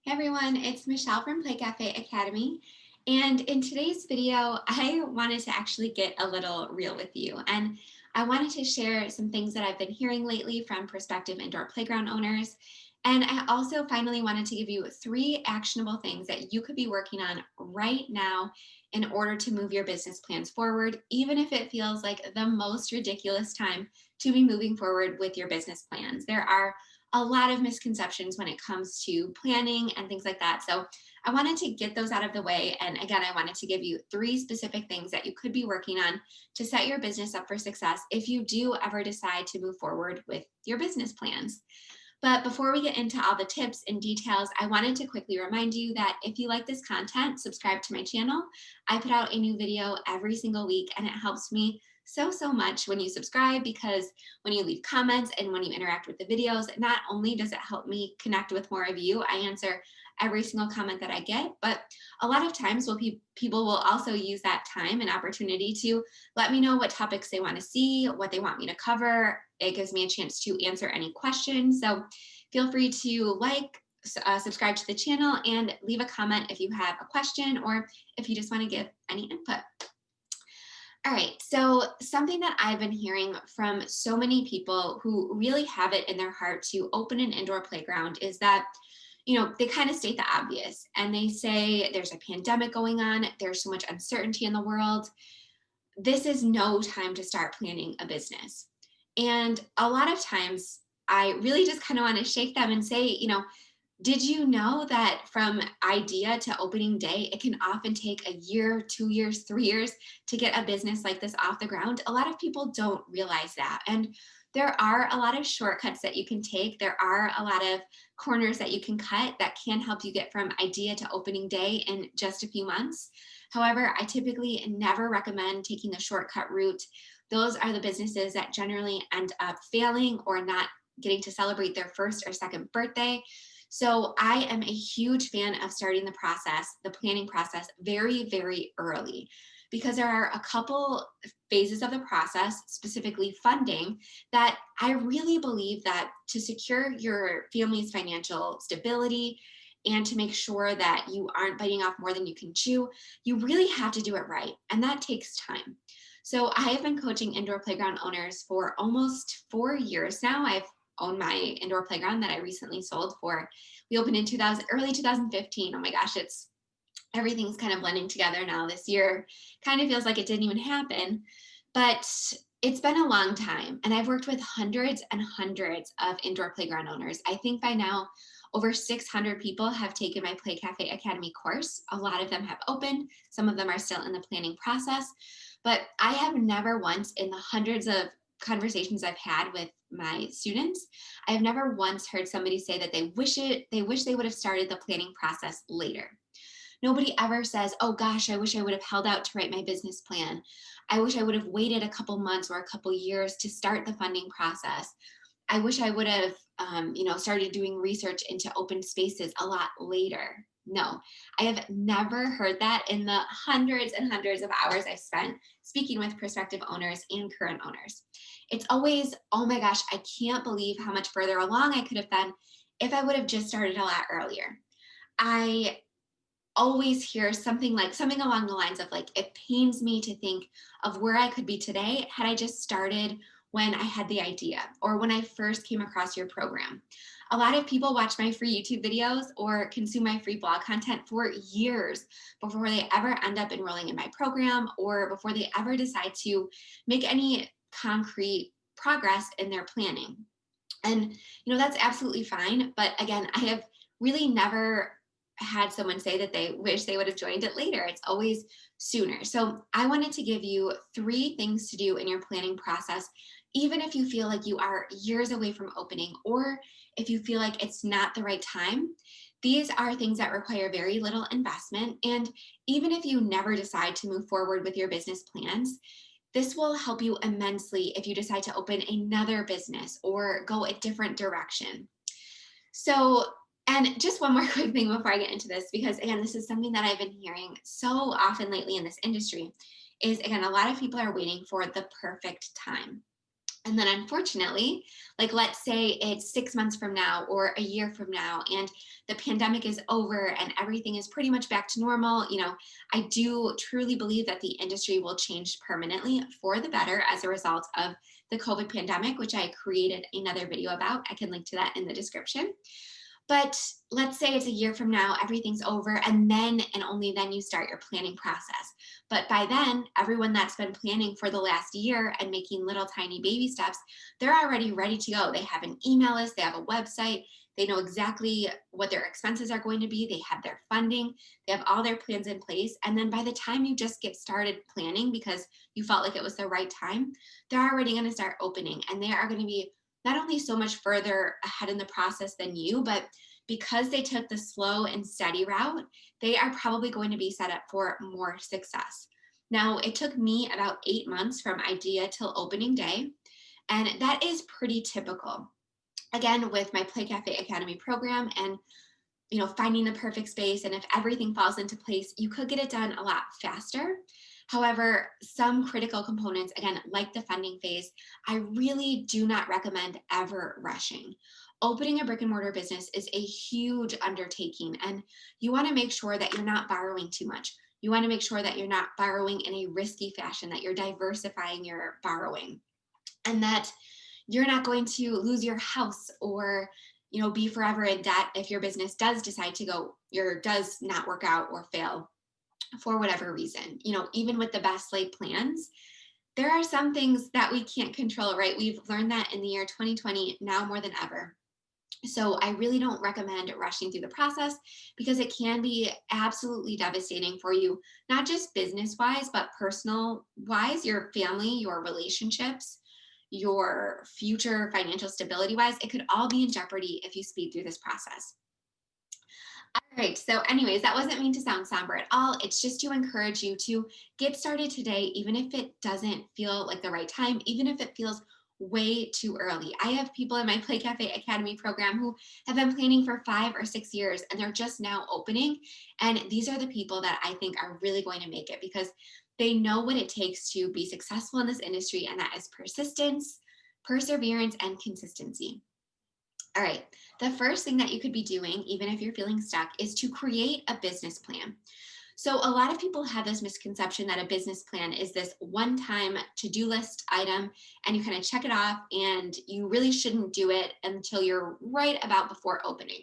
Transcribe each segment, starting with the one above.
Hey everyone, it's Michelle from Play Cafe Academy. And in today's video, I wanted to actually get a little real with you. And I wanted to share some things that I've been hearing lately from prospective indoor playground owners. And I also finally wanted to give you 3 actionable things that you could be working on right now in order to move your business plans forward, even if it feels like the most ridiculous time to be moving forward with your business plans. There are a lot of misconceptions when it comes to planning and things like that. So I wanted to get those out of the way. And again, I wanted to give you 3 specific things that you could be working on to set your business up for success if you do ever decide to move forward with your business plans. But before we get into all the tips and details, I wanted to quickly remind you that if you like this content, subscribe to my channel. I put out a new video every single week, and it helps me so much when you subscribe, because when you leave comments and when you interact with the videos, not only does it help me connect with more of you, I answer every single comment that I get, but a lot of times people will also use that time and opportunity to let me know what topics they want to see, what they want me to cover. It gives me a chance to answer any questions. So feel free to subscribe to the channel, and leave a comment if you have a question or if you just want to give any input. All right, so something that I've been hearing from so many people who really have it in their heart to open an indoor playground is that, they kind of state the obvious, and they say there's a pandemic going on, there's so much uncertainty in the world. This is no time to start planning a business. And a lot of times I really just kind of want to shake them and say, did you know that from idea to opening day, it can often take a year, 2 years, 3 years to get a business like this off the ground? A lot of people don't realize that. And there are a lot of shortcuts that you can take. There are a lot of corners that you can cut that can help you get from idea to opening day in just a few months. However, I typically never recommend taking the shortcut route. Those are the businesses that generally end up failing or not getting to celebrate their first or second birthday. So I am a huge fan of starting the planning process very early, because there are a couple phases of the process, specifically funding, that I really believe that to secure your family's financial stability and to make sure that you aren't biting off more than you can chew, you really have to do it right. And that takes time. So I have been coaching indoor playground owners for almost 4 years now. I've owned my indoor playground that I recently sold for. We opened in early 2015. Oh my gosh, everything's kind of blending together now. This year kind of feels like it didn't even happen, but it's been a long time. And I've worked with hundreds and hundreds of indoor playground owners. I think by now over 600 people have taken my Play Cafe Academy course. A lot of them have opened. Some of them are still in the planning process. But I have never once, in the hundreds of conversations I've had with my students, I have never once heard somebody say that they wish they would have started the planning process later. Nobody ever says, oh gosh, I wish I would have held out to write my business plan. I wish I would have waited a couple months or a couple years to start the funding process. I wish I would have, started doing research into open spaces a lot later. No, I have never heard that in the hundreds and hundreds of hours I've spent speaking with prospective owners and current owners. It's always, oh my gosh, I can't believe how much further along I could have been if I would have just started a lot earlier. I always hear something along the lines of, like, it pains me to think of where I could be today had I just started when I had the idea or when I first came across your program. A lot of people watch my free YouTube videos or consume my free blog content for years before they ever end up enrolling in my program or before they ever decide to make any concrete progress in their planning. And, that's absolutely fine. But again, I have really never had someone say that they wish they would have joined it later. It's always sooner. So I wanted to give you 3 things to do in your planning process, even if you feel like you are years away from opening, or if you feel like it's not the right time. These are things that require very little investment. And even if you never decide to move forward with your business plans, this will help you immensely if you decide to open another business or go a different direction. So, and just one more quick thing before I get into this, because again, this is something that I've been hearing so often lately in this industry, is again, a lot of people are waiting for the perfect time. And then unfortunately, like let's say it's 6 months from now or a year from now, and the pandemic is over and everything is pretty much back to normal. I do truly believe that the industry will change permanently for the better as a result of the COVID pandemic, which I created another video about. I can link to that in the description. But let's say it's a year from now, everything's over, and then and only then you start your planning process. But by then, everyone that's been planning for the last year and making little tiny baby steps, they're already ready to go. They have an email list, they have a website, they know exactly what their expenses are going to be, they have their funding, they have all their plans in place. And then by the time you just get started planning because you felt like it was the right time, they're already going to start opening, and they are going to be not only so much further ahead in the process than you, but because they took the slow and steady route, they are probably going to be set up for more success. Now, it took me about 8 months from idea till opening day, and that is pretty typical. Again, with my Play Cafe Academy program and finding the perfect space, and if everything falls into place, you could get it done a lot faster. However, some critical components, again, like the funding phase, I really do not recommend ever rushing. Opening a brick and mortar business is a huge undertaking, and you want to make sure that you're not borrowing too much. You want to make sure that you're not borrowing in a risky fashion, that you're diversifying your borrowing, and that you're not going to lose your house or be forever in debt if your business does decide to go or does not work out or fail for whatever reason. Even with the best laid plans, there are some things that we can't control, right? We've learned that in the year 2020 now more than ever. So I really don't recommend rushing through the process because it can be absolutely devastating for you, not just business wise, but personal wise, your family, your relationships, your future financial stability wise. It could all be in jeopardy if you speed through this process. All right. So, anyways, that wasn't mean to sound somber at all. It's just to encourage you to get started today, even if it doesn't feel like the right time, even if it feels way too early. I have people in my Play Cafe Academy program who have been planning for 5 or 6 years and they're just now opening. And these are the people that I think are really going to make it because they know what it takes to be successful in this industry, and that is persistence, perseverance, and consistency. All right. The first thing that you could be doing, even if you're feeling stuck, is to create a business plan. So, a lot of people have this misconception that a business plan is this one time to do list item and you kind of check it off, and you really shouldn't do it until you're right about before opening.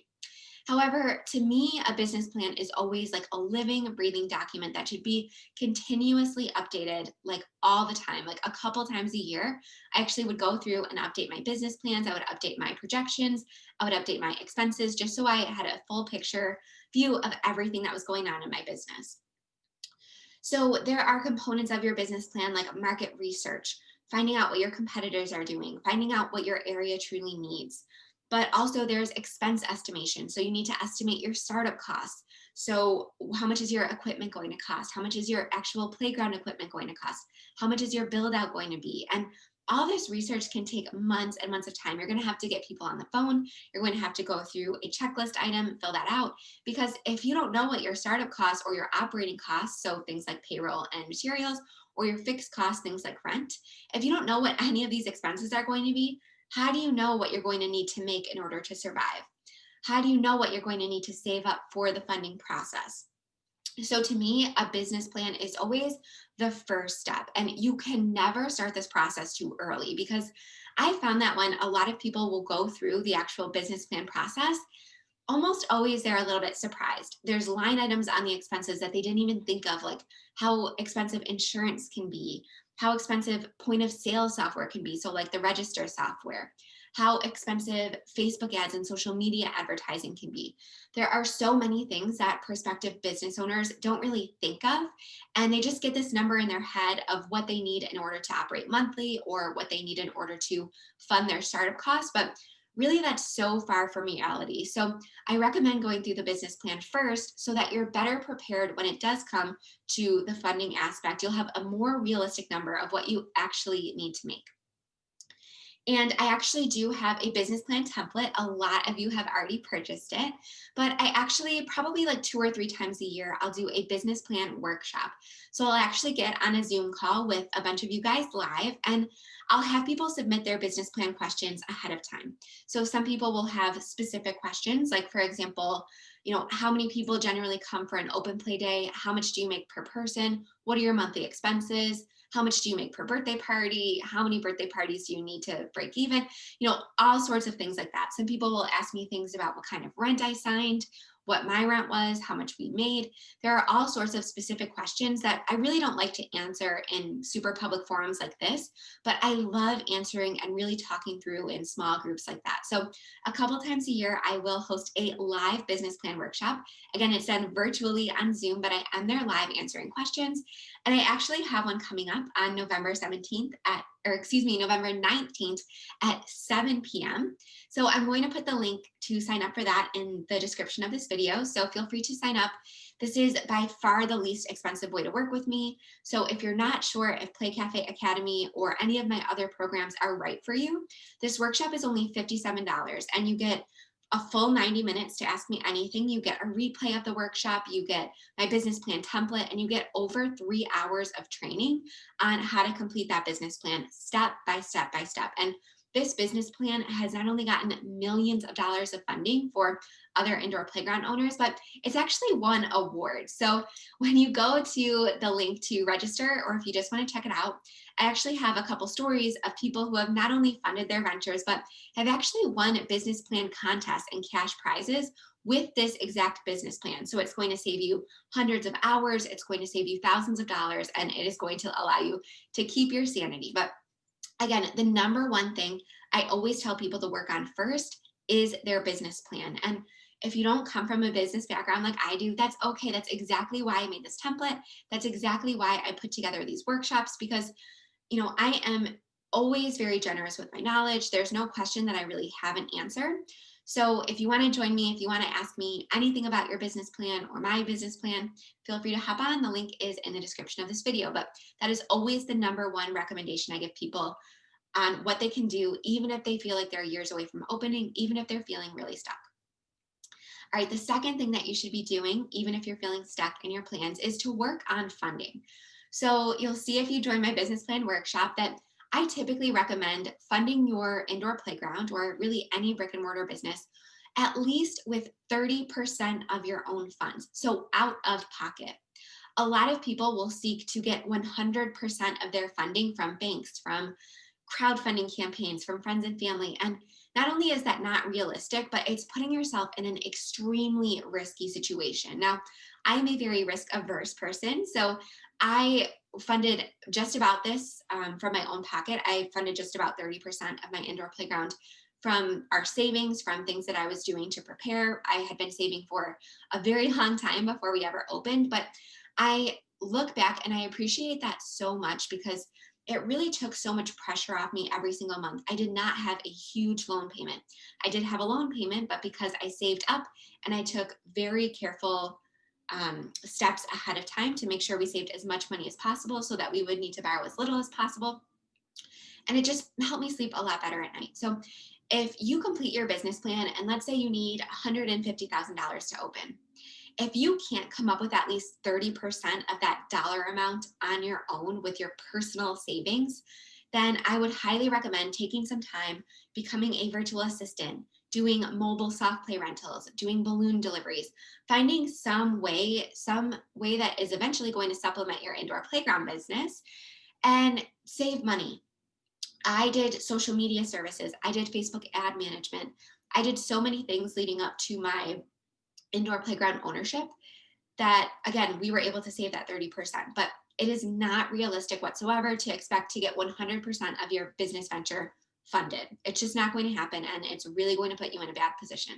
However, to me, a business plan is always like a living, breathing document that should be continuously updated, like all the time, like a couple times a year. I actually would go through and update my business plans. I would update my projections. I would update my expenses just so I had a full picture view of everything that was going on in my business. So there are components of your business plan like market research, finding out what your competitors are doing, finding out what your area truly needs. But also there's expense estimation. So you need to estimate your startup costs. So how much is your equipment going to cost? How much is your actual playground equipment going to cost? How much is your build out going to be? And all this research can take months and months of time. You're going to have to get people on the phone. You're going to have to go through a checklist item, fill that out. Because if you don't know what your startup costs or your operating costs, so things like payroll and materials, or your fixed costs, things like rent, if you don't know what any of these expenses are going to be, how do you know what you're going to need to make in order to survive? How do you know what you're going to need to save up for the funding process? So to me, a business plan is always the first step. And you can never start this process too early because I found that when a lot of people will go through the actual business plan process, almost always they're a little bit surprised. There's line items on the expenses that they didn't even think of, like how expensive insurance can be, how expensive point of sale software can be. So, like the register software, how expensive Facebook ads and social media advertising can be. There are so many things that prospective business owners don't really think of. And they just get this number in their head of what they need in order to operate monthly or what they need in order to fund their startup costs. But really, that's so far from reality. So I recommend going through the business plan first so that you're better prepared when it does come to the funding aspect. You'll have a more realistic number of what you actually need to make. And I actually do have a business plan template. A lot of you have already purchased it, but I actually probably like 2 or 3 times a year, I'll do a business plan workshop. So I'll actually get on a Zoom call with a bunch of you guys live, and I'll have people submit their business plan questions ahead of time. So some people will have specific questions, like for example, how many people generally come for an open play day? How much do you make per person? What are your monthly expenses? How much do you make per birthday party? How many birthday parties do you need to break even? All sorts of things like that. Some people will ask me things about what kind of rent I signed, what my rent was, how much we made. There are all sorts of specific questions that I really don't like to answer in super public forums like this, but I love answering and really talking through in small groups like that. So a couple times a year, I will host a live business plan workshop. Again, it's done virtually on Zoom, but I am there live answering questions. And I actually have one coming up on November 19th at 7 p.m. So I'm going to put the link to sign up for that in the description of this video. So feel free to sign up. This is by far the least expensive way to work with me. So if you're not sure if Play Cafe Academy or any of my other programs are right for you, this workshop is only $57, and you get a full 90 minutes to ask me anything. You get a replay of the workshop, you get my business plan template, and you get over 3 hours of training on how to complete that business plan step by step by step. And this business plan has not only gotten millions of dollars of funding for other indoor playground owners, but it's actually won awards. So when you go to the link to register, or if you just want to check it out, I actually have a couple stories of people who have not only funded their ventures, but have actually won business plan contests and cash prizes with this exact business plan. So it's going to save you hundreds of hours, it's going to save you thousands of dollars, and it is going to allow you to keep your sanity. But again, the number one thing I always tell people to work on first is their business plan. And if you don't come from a business background like I do, that's okay. That's exactly why I made this template. That's exactly why I put together these workshops, because I am always very generous with my knowledge. There's no question that I really have an answer. So if you want to join me, if you want to ask me anything about your business plan or my business plan, feel free to hop on. The link is in the description of this video. But that is always the number one recommendation I give people on what they can do, even if they feel like they're years away from opening, even if they're feeling really stuck. All right, the second thing that you should be doing, even if you're feeling stuck in your plans, is to work on funding. So you'll see if you join my business plan workshop that I typically recommend funding your indoor playground, or really any brick and mortar business, at least with 30% of your own funds, so out of pocket. A lot of people will seek to get 100% of their funding from banks, from crowdfunding campaigns, from friends and family. And not only is that not realistic, but it's putting yourself in an extremely risky situation. Now, I am a very risk averse person. So I funded just about this from my own pocket. I funded just about 30% of my indoor playground from our savings, from things that I was doing to prepare. I had been saving for a very long time before we ever opened, but I look back and I appreciate that so much, because it really took so much pressure off me every single month. I did not have a huge loan payment. I did have a loan payment, but because I saved up and I took very careful steps ahead of time to make sure we saved as much money as possible so that we would need to borrow as little as possible. And it just helped me sleep a lot better at night. So if you complete your business plan and let's say you need $150,000 to open, if you can't come up with at least 30% of that dollar amount on your own with your personal savings, then I would highly recommend taking some time, becoming a virtual assistant, doing mobile soft play rentals, doing balloon deliveries, finding some way that is eventually going to supplement your indoor playground business and save money. I did social media services. I did Facebook ad management. I did so many things leading up to my indoor playground ownership that, again, we were able to save that 30%. But it is not realistic whatsoever to expect to get 100% of your business venture funded. It's just not going to happen, and it's really going to put you in a bad position.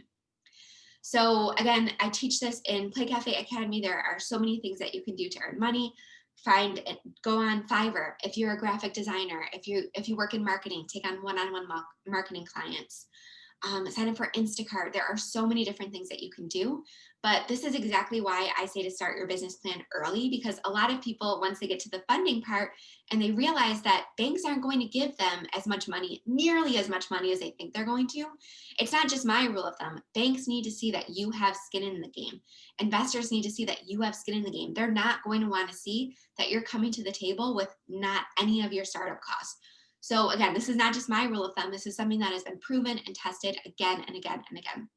So again, I teach this in Play Cafe Academy. There are so many things that you can do to earn money. Go on Fiverr if you're a graphic designer. If you work in marketing, take on one-on-one marketing clients. Sign up for Instacart. There are so many different things that you can do, But this is exactly why I say to start your business plan early, because a lot of people, once they get to the funding part and they realize that banks aren't going to give them as much money, nearly as much money as they think they're going to, it's not just my rule of thumb. Banks need to see that you have skin in the game. Investors need to see that you have skin in the game. They're not going to want to see that you're coming to the table with not any of your startup costs. So again, this is not just my rule of thumb. This is something that has been proven and tested again and again and again.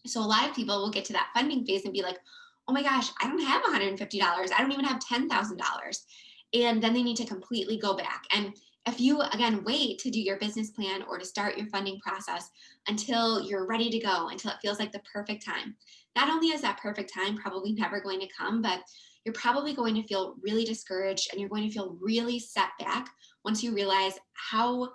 So a lot of people will get to that funding phase and be like, oh my gosh, I don't have $150. I don't even have $10,000. And then they need to completely go back. And if you, again, wait to do your business plan or to start your funding process until you're ready to go, until it feels like the perfect time, not only is that perfect time probably never going to come, but you're probably going to feel really discouraged and you're going to feel really set back once you realize how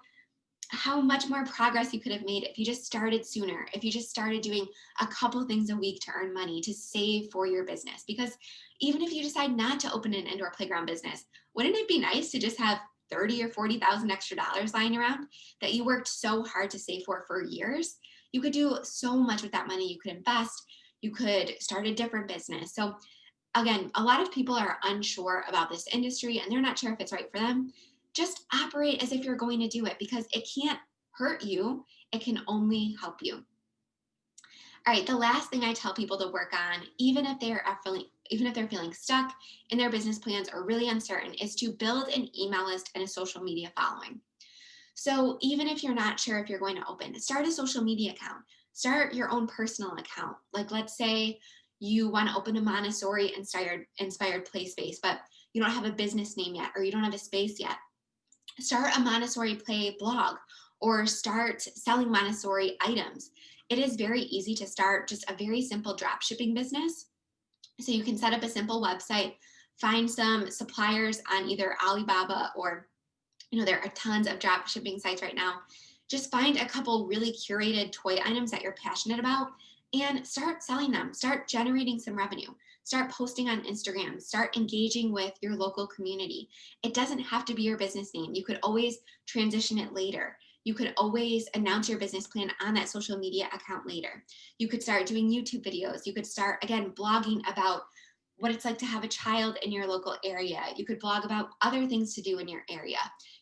much more progress you could have made if you just started sooner, if you just started doing a couple things a week to earn money, to save for your business. Because even if you decide not to open an indoor playground business, wouldn't it be nice to just have 30 or 40,000 extra dollars lying around that you worked so hard to save for years? You could do so much with that money. You could invest, you could start a different business. So again, a lot of people are unsure about this industry and they're not sure if it's right for them. Just operate as if you're going to do it, because it can't hurt you. It can only help you. All right, the last thing I tell people to work on, even if they're feeling stuck in their business plans or really uncertain, is to build an email list and a social media following. So even if you're not sure if you're going to open, start a social media account. Start your own personal account. Like, let's say you want to open a Montessori inspired play space, but you don't have a business name yet, or you don't have a space yet. Start a Montessori play blog or start selling Montessori items. It is very easy to start just a very simple drop shipping business. So you can set up a simple website, find some suppliers on either Alibaba or, there are tons of drop shipping sites right now. Just find a couple really curated toy items that you're passionate about and start selling them. Start generating some revenue. Start posting on Instagram. Start engaging with your local community. It doesn't have to be your business name. You could always transition it later. You could always announce your business plan on that social media account later. You could start doing YouTube videos. You could start, again, blogging about what it's like to have a child in your local area. You could blog about other things to do in your area.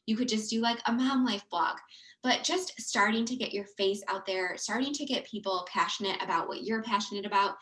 You could just do like a mom life blog. But just starting to get your face out there, starting to get people passionate about what you're passionate about,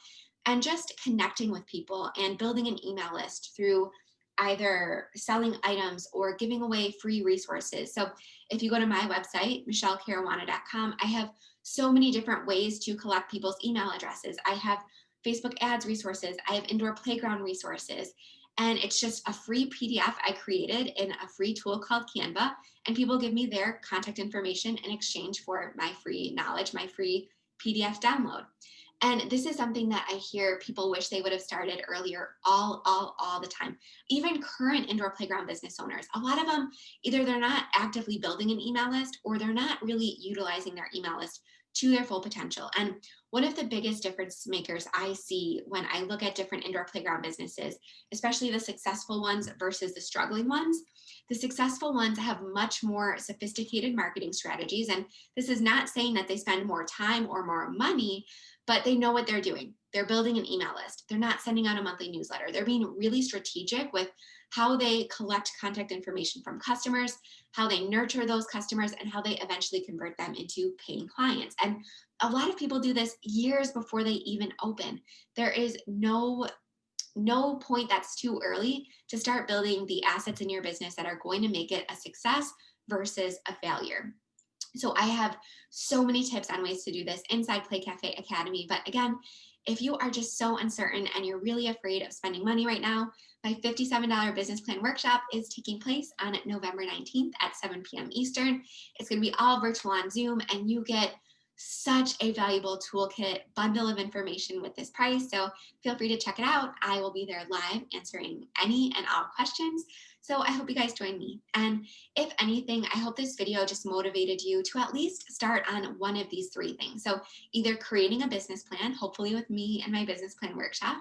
and just connecting with people and building an email list through either selling items or giving away free resources. So if you go to my website, michellecaruana.com, I have so many different ways to collect people's email addresses. I have Facebook ads resources. I have indoor playground resources. And it's just a free PDF I created in a free tool called Canva. And people give me their contact information in exchange for my free knowledge, my free PDF download. And this is something that I hear people wish they would have started earlier all the time. Even current indoor playground business owners, a lot of them, either they're not actively building an email list or they're not really utilizing their email list to their full potential. And one of the biggest difference makers I see when I look at different indoor playground businesses, especially the successful ones versus the struggling ones, the successful ones have much more sophisticated marketing strategies. And this is not saying that they spend more time or more money, but they know what they're doing. They're building an email list. They're not sending out a monthly newsletter. They're being really strategic with how they collect contact information from customers, how they nurture those customers, and how they eventually convert them into paying clients. And a lot of people do this years before they even open. There is no point that's too early to start building the assets in your business that are going to make it a success versus a failure. So I have so many tips on ways to do this inside Play Cafe Academy. But again, if you are just so uncertain and you're really afraid of spending money right now, my $57 business plan workshop is taking place on November 19th at 7 p.m. Eastern. It's going to be all virtual on Zoom, and you get such a valuable toolkit bundle of information with this price. So feel free to check it out. I will be there live answering any and all questions. So I hope you guys join me. And if anything, I hope this video just motivated you to at least start on one of these three things. So either creating a business plan, hopefully with me and my business plan workshop.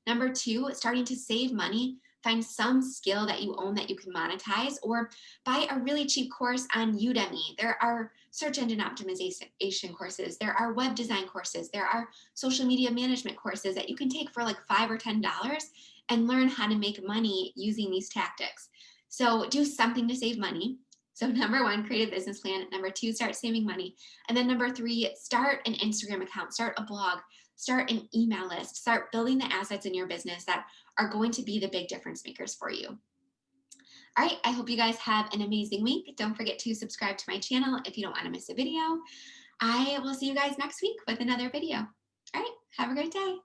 Number two, starting to save money find some skill that you own that you can monetize, or buy a really cheap course on Udemy. There are search engine optimization courses, there are web design courses, there are social media management courses that you can take for like $5 or $10 and learn how to make money using these tactics. So do something to save money. So number one, create a business plan. Number two, start saving money. And then number three, start an Instagram account, start a blog, start an email list, start building the assets in your business that are going to be the big difference makers for you. All right, I hope you guys have an amazing week. Don't forget to subscribe to my channel if you don't want to miss a video. I will see you guys next week with another video. All right, have a great day.